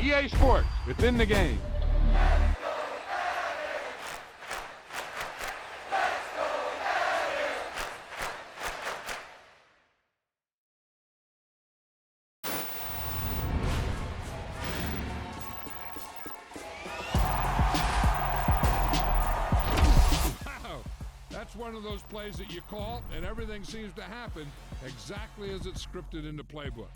EA Sports. It's in the game. That's one of those plays that you call, and everything seems to happen exactly as it's scripted in the playbook.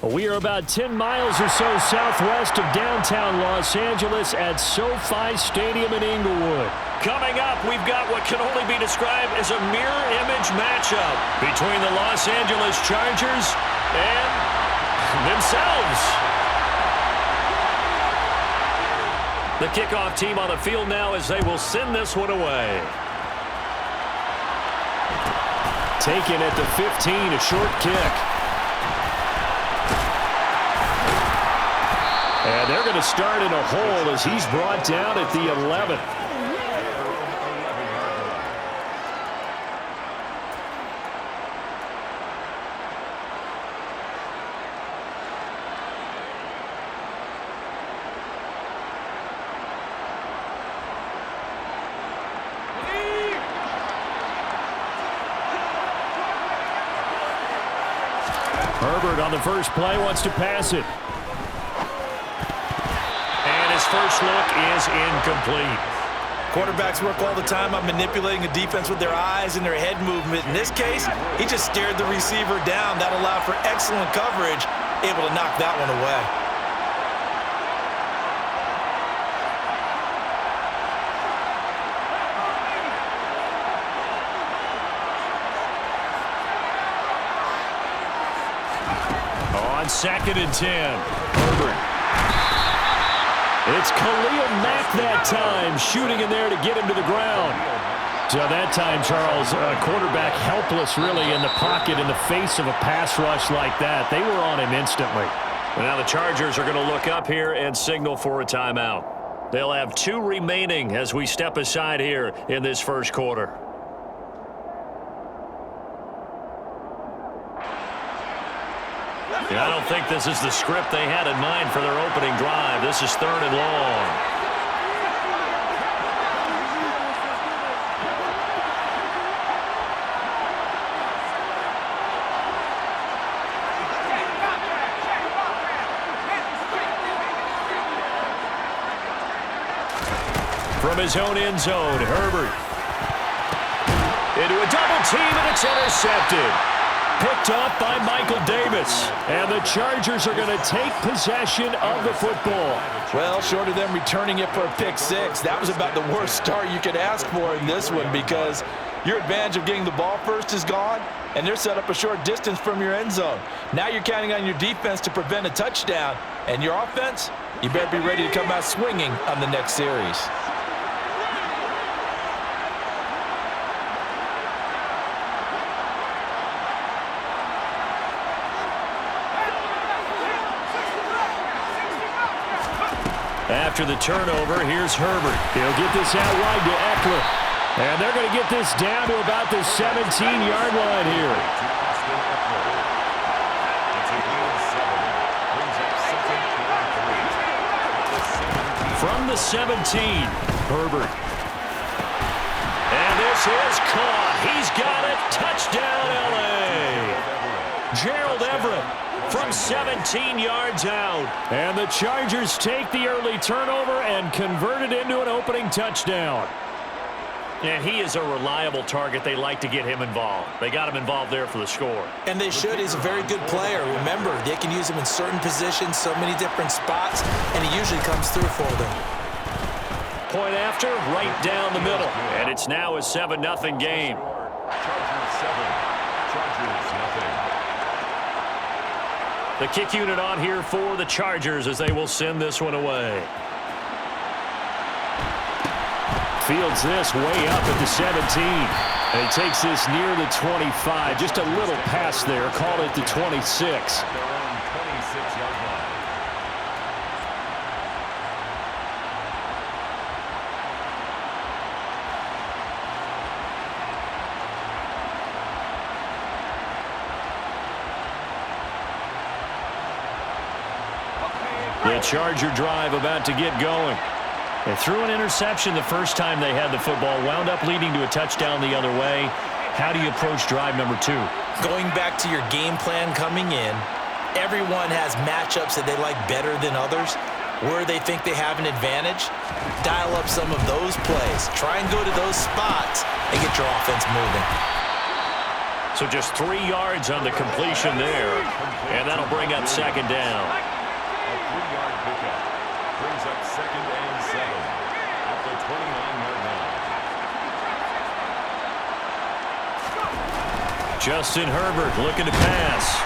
We are about 10 miles or so southwest of downtown Los Angeles at SoFi Stadium in Inglewood. Coming up, we've got what can only be described as a mirror image matchup between the Los Angeles Chargers and themselves. The kickoff team on the field now as they will send this one away. Taken at the 15, a short kick. And they're going to start in a hole as he's brought down at the 11th. Herbert on the first play wants to pass it. And his first look is incomplete. Quarterbacks work all the time on manipulating a defense with their eyes and their head movement. In this case, he just stared the receiver down. That allowed for excellent coverage, able to knock that one away. On 2nd and 10, Herbert. It's Khalil Mack that time, shooting in there to get him to the ground. So that time, Charles, quarterback helpless really in the pocket in the face of a pass rush like that. They were on him instantly. And now the Chargers are going to look up here and signal for a timeout. They'll have 2 remaining as we step aside here in this first quarter. I don't think this is the script they had in mind for their opening drive. This is 3rd and long. From his own end zone, Herbert. Into a double team, and it's intercepted. Picked up by Michael Davis. And the Chargers are going to take possession of the football. Well, short of them returning it for a pick 6, that was about the worst start you could ask for in this one because your advantage of getting the ball first is gone, and they're set up a short distance from your end zone. Now you're counting on your defense to prevent a touchdown, and your offense, you better be ready to come out swinging on the next series. After the turnover, here's Herbert. He'll get this out wide to Eckler. And they're going to get this down to about the 17-yard line here. From the 17, Herbert. And this is caught. He's got it. Touchdown, L.A. Gerald Everett from 17 yards out. And the Chargers take the early turnover and convert it into an opening touchdown. And he is a reliable target. They like to get him involved. They got him involved there for the score. And they should. He's a very good player. Remember, they can use him in certain positions, so many different spots, and he usually comes through for them. Point after, right down the middle. And it's now a 7-0 game. Chargers 7, Chargers nothing. The kick unit on here for the Chargers as they will send this one away. Fields this way up at the 17. And he takes this near the 25. Just a little pass there. Call it the 26. Their own 26-yard line. The Charger drive about to get going. They threw an interception the first time they had the football, wound up leading to a touchdown the other way. How do you approach drive number 2? Going back to your game plan coming in, everyone has matchups that they like better than others. Where they think they have an advantage, dial up some of those plays. Try and go to those spots and get your offense moving. So just 3 yards on the completion there, and that'll bring up second down. A 3-yard pickup brings up 2nd and 7 at the 29-yard line. Justin Herbert looking to pass.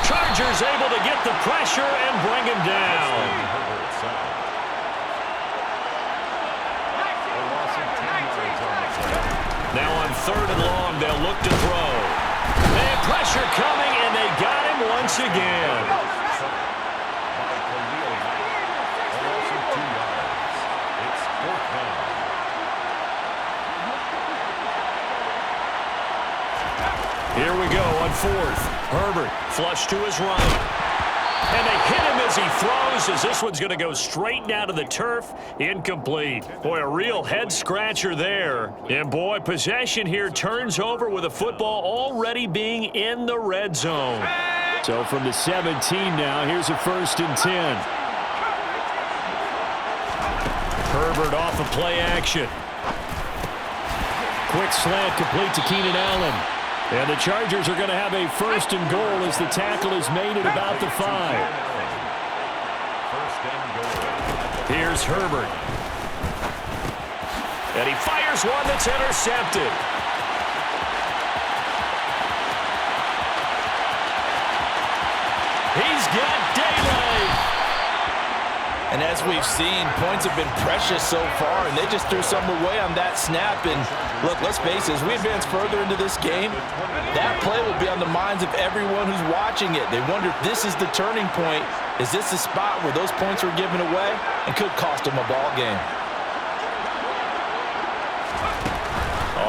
Chargers able to get the pressure and bring him down. Now on 3rd and long, they'll look to throw. And pressure coming, and they got him once again. It's 4th down. Here we go on 4th. Herbert flush to his right. And they hit him as he throws, as this one's going to go straight down to the turf. Incomplete. Boy, a real head-scratcher there. And, boy, possession here turns over with a football already being in the red zone. So from the 17 now, here's a 1st and 10. Herbert off of play action. Quick slant complete to Keenan Allen. And the Chargers are going to have a 1st and goal as the tackle is made at about the 5. 1st and goal. Here's Herbert. And he fires one that's intercepted. He's got daylight. And as we've seen, points have been precious so far, and they just threw some away on that snap. And look, let's face it, as we advance further into this game, that play will be on the minds of everyone who's watching it. They wonder if this is the turning point. Is this the spot where those points were given away and could cost them a ball game?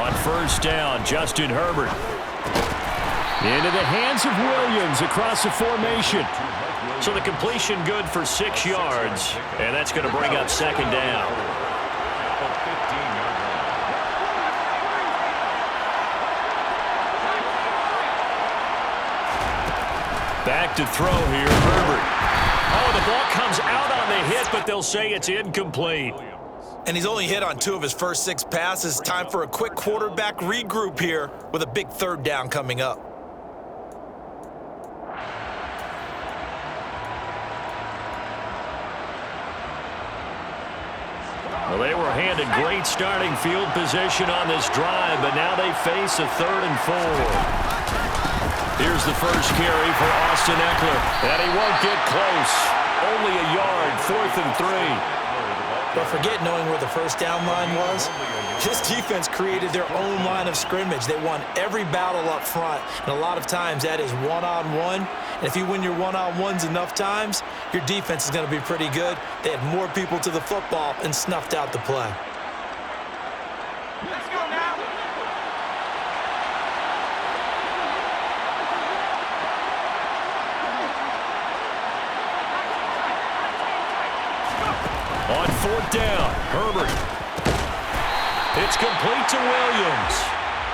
On 1st down, Justin Herbert. Into the hands of Williams across the formation. So the completion good for 6 yards, and that's going to bring up second down. Back to throw here, Herbert. Oh, the ball comes out on the hit, but they'll say it's incomplete. And he's only hit on 2 of his first 6 passes. Time for a quick quarterback regroup here with a big 3rd down coming up. Well, they were handed great starting field position on this drive, but now they face a 3rd and 4. Here's the first carry for Austin Eckler, and he won't get close. Only a yard, 4th and 3. But forget knowing where the first down line was. This defense created their own line of scrimmage. They won every battle up front, and a lot of times that is one-on-one. And if you win your one-on-ones enough times, your defense is going to be pretty good. They had more people to the football and snuffed out the play. Let's go now. On 4th down, Herbert. It's complete to Williams.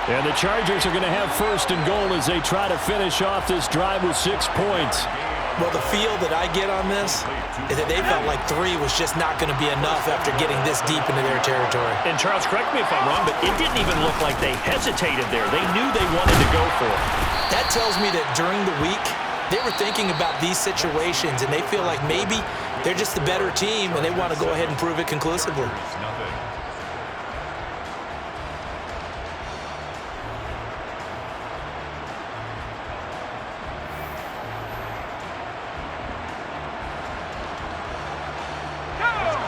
And the Chargers are going to have 1st and goal as they try to finish off this drive with 6 points. Well, the feel that I get on this is that they felt like 3 was just not going to be enough after getting this deep into their territory. And Charles, correct me if I'm wrong, but it didn't even look like they hesitated there. They knew they wanted to go for it. That tells me that during the week, they were thinking about these situations, and they feel like maybe they're just the better team, and they want to go ahead and prove it conclusively.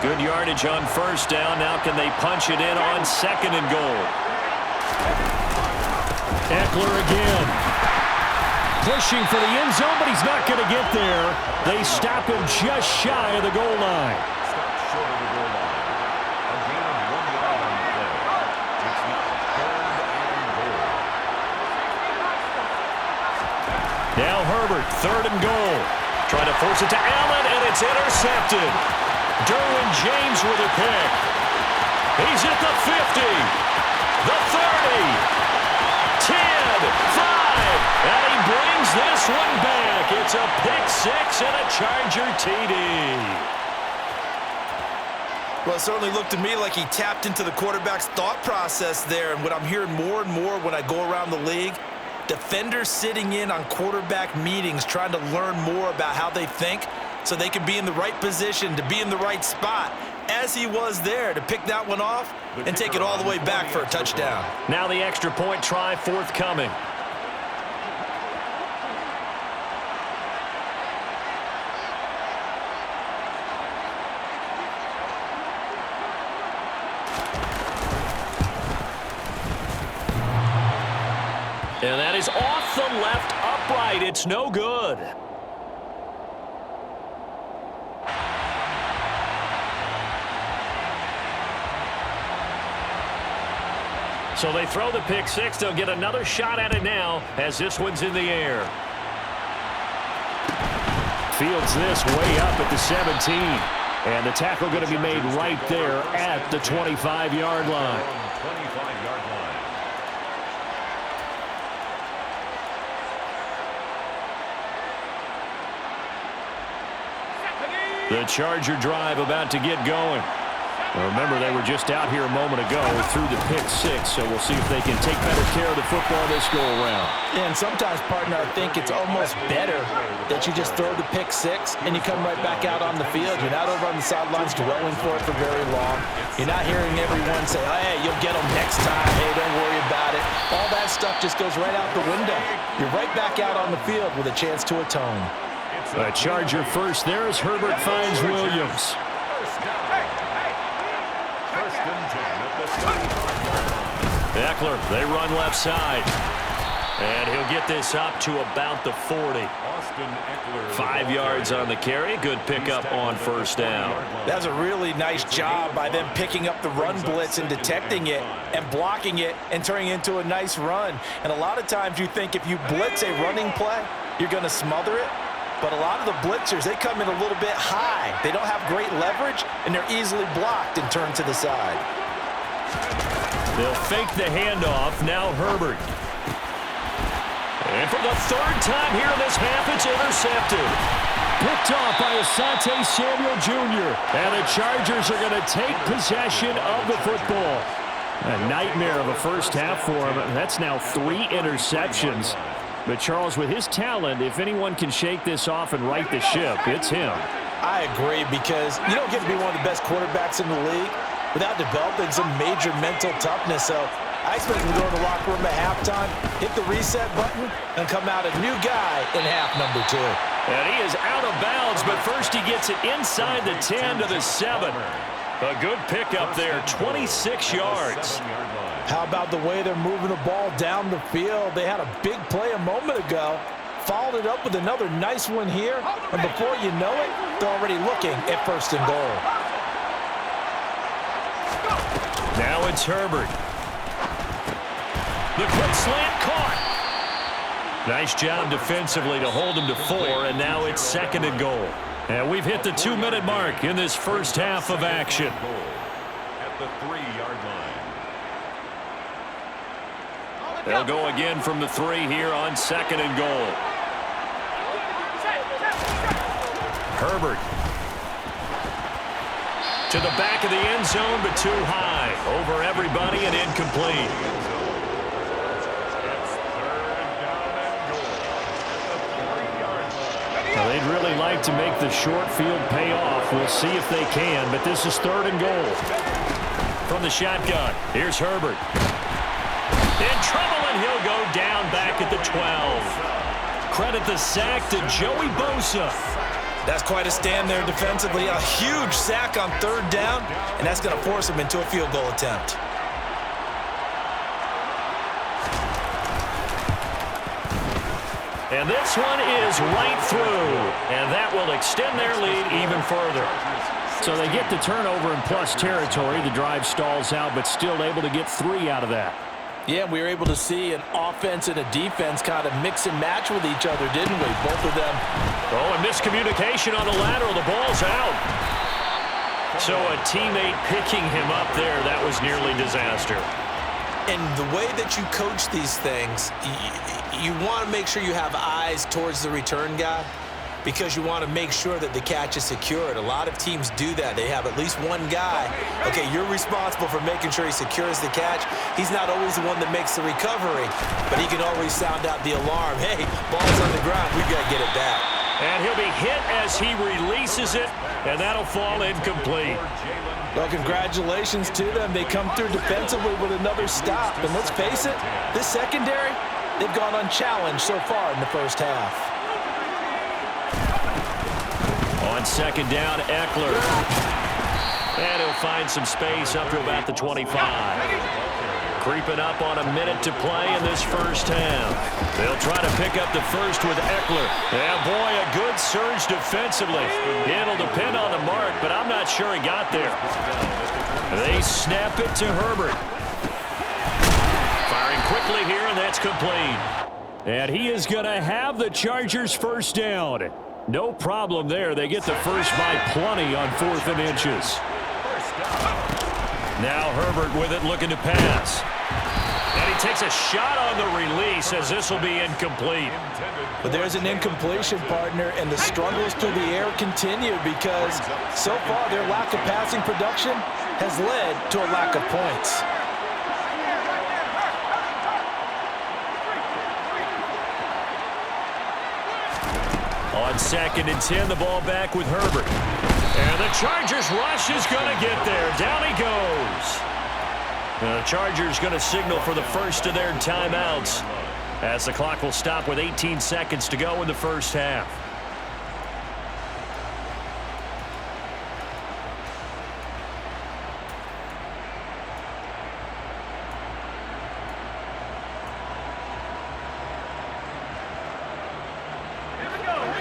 Good yardage on 1st down. Now can they punch it in on 2nd and goal? Eckler again. Pushing for the end zone, but he's not going to get there. They stop him just shy of the goal line. Stop short of the goal line. A gain of 1 yard on the play. It's now 3rd and goal. Now Herbert, 3rd and goal. Trying to force it to Allen, and it's intercepted. Derwin James with a pick. He's at the 50, the 30, 10, 5, and he brings this one back. It's a pick 6 and a Charger TD. Well, it certainly looked to me like he tapped into the quarterback's thought process there, and what I'm hearing more and more when I go around the league, Defenders sitting in on quarterback meetings trying to learn more about how they think so they can be in the right position to be in the right spot, as he was there to pick that one off and take it all the way back for a touchdown. Now the extra point try forthcoming. And that is off the left upright. It's no good. So they throw the pick six. They'll get another shot at it now as this one's in the air. Fields this way up at the 17. And the tackle going to be made right there at the 25-yard line. 25-yard line. The Charger drive about to get going. Well, remember, they were just out here a moment ago through the pick six, so we'll see if they can take better care of the football this go-around. And sometimes, partner, I think it's almost better that you just throw the pick six and you come right back out on the field. You're not over on the sidelines dwelling for it for very long. You're not hearing everyone say, oh, hey, you'll get them next time. Hey, don't worry about it. All that stuff just goes right out the window. You're right back out on the field with a chance to atone. A Charger first there as Herbert finds Williams. Eckler, they run left side. And he'll get this up to about the 40. 5 yards on the carry. Good pickup on first down. That's a really nice job by them picking up the run blitz and detecting it and blocking it and turning it into a nice run. And a lot of times you think if you blitz a running play, you're going to smother it. But a lot of the blitzers, they come in a little bit high. They don't have great leverage, and they're easily blocked and turned to the side. They'll fake the handoff. Now Herbert. And for the third time here in this half, it's intercepted. Picked off by Asante Samuel Jr. And the Chargers are going to take possession of the football. A nightmare of a first half for him. That's now 3 interceptions. But Charles, with his talent, if anyone can shake this off and right the ship, it's him. I agree, because you don't get to be one of the best quarterbacks in the league without developing some major mental toughness. So I expect him to go in the locker room at halftime, hit the reset button, and come out a new guy in half number 2. And he is out of bounds, but first he gets it inside the 10 to the 7. A good pickup there, 26 yards. How about the way they're moving the ball down the field? They had a big play a moment ago, followed it up with another nice one here, and before you know it, they're already looking at first and goal. Now it's Herbert. The quick slant caught. Nice job defensively to hold him to 4, and now it's second and goal. And we've hit the 2-minute mark in this first half of action. At the 3-yard line. They'll go again from the 3 here on second and goal. Herbert. To the back of the end zone, but too high. Over everybody and incomplete. Well, they'd really like to make the short field pay off. We'll see if they can, but this is third and goal. From the shotgun, here's Herbert. In trouble, and he'll go down back at the 12. Credit the sack to Joey Bosa. That's quite a stand there defensively. A huge sack on third down, and that's going to force him into a field goal attempt. And this one is right through, and that will extend their lead even further. So they get the turnover in plus territory. The drive stalls out, but still able to get 3 out of that. Yeah, we were able to see an offense and a defense kind of mix and match with each other, didn't we? Both of them. Oh, and miscommunication on the lateral. The ball's out. So a teammate picking him up there, that was nearly disaster. And the way that you coach these things, you want to make sure you have eyes towards the return guy. because you want to make sure that the catch is secured. A lot of teams do that. They have at least one guy. Okay, you're responsible for making sure he secures the catch. He's not always the one that makes the recovery, but he can always sound out the alarm. Hey, ball's on the ground. We've got to get it back. And he'll be hit as he releases it, and that'll fall incomplete. Well, congratulations to them. They come through defensively with another stop. And let's face it, this secondary, they've gone unchallenged so far in the first half. On second down, Eckler. And he'll find some space up to about the 25. Creeping up on a minute to play in this first half. They'll try to pick up the first with Eckler. And boy, a good surge defensively. It'll depend on the mark, but I'm not sure he got there. They snap it to Herbert. Firing quickly here, and that's complete. And he is going to have the Chargers first down. No problem there. They get the first by plenty on 4th and inches. Now Herbert with it, looking to pass. And he takes a shot on the release as this will be incomplete. But there's an incompletion, partner, and the struggles through the air continue because so far their lack of passing production has led to a lack of points. On 2nd and 10, the ball back with Herbert. And the Chargers rush is going to get there. Down he goes. The Chargers going to signal for the first of their timeouts as the clock will stop with 18 seconds to go in the first half.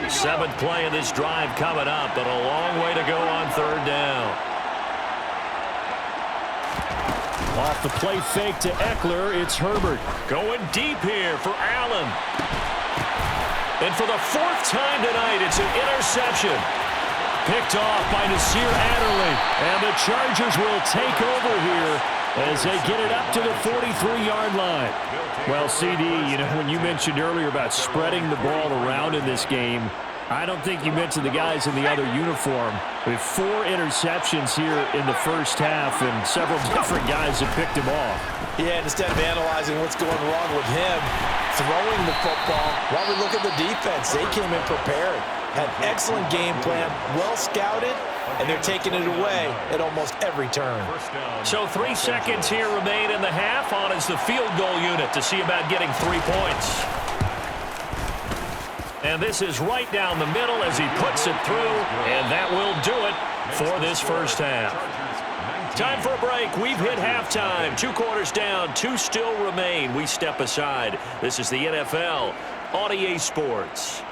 Seventh play of this drive coming up, but a long way to go on 3rd down. Off the play fake to Eckler, it's Herbert. Going deep here for Allen. And for the 4th time tonight, it's an interception. Picked off by Nasir Adderley. And the Chargers will take over here as they get it up to the 43-yard line. Well, CD, you know, when you mentioned earlier about spreading the ball around in this game, I don't think you mentioned the guys in the other uniform. We have 4 interceptions here in the first half, and several different guys have picked him off. Yeah, instead of analyzing what's going wrong with him, throwing the football, while we look at the defense, they came in prepared. Had excellent game plan, well scouted, and they're taking it away at almost every turn. So 3 seconds here remain in the half. On is the field goal unit to see about getting 3 points. And this is right down the middle as he puts it through, and that will do it for this first half. Time for a break. We've hit halftime. 2 quarters down, 2 still remain. We step aside. This is the NFL on EA Sports.